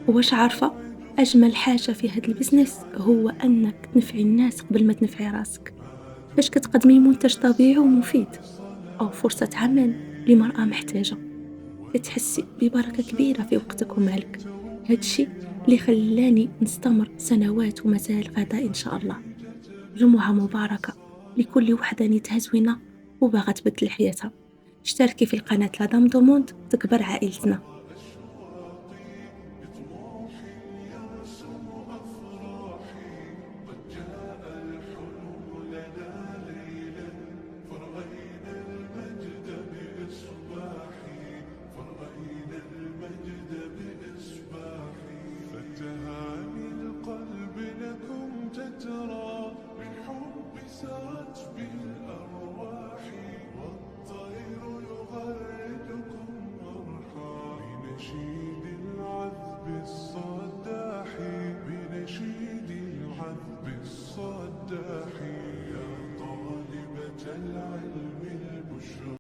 واش عارفة أجمل حاجة في هاد البزنس هو أنك تنفعي الناس قبل ما تنفعي راسك، باش كتقدمي منتج طبيعي ومفيد أو فرصة عمل لمرأة محتاجة، كتحسي ببركة كبيرة في وقتك ومالك. هادشي اللي خلاني نستمر سنوات ومازال غدا إن شاء الله. جمعة مباركة لكل وحدة نيتها زوينة وباغا تبدل حياتها. اشتركي في القناة لا دام دوموند تكبر عائلتنا. فتهاني القلب لكم تترى بالحب سرت بالأرواح والطير يغردكم مرحا بنشيد العذب الصداح بنشيد العذب الصداح يا طالبة العلم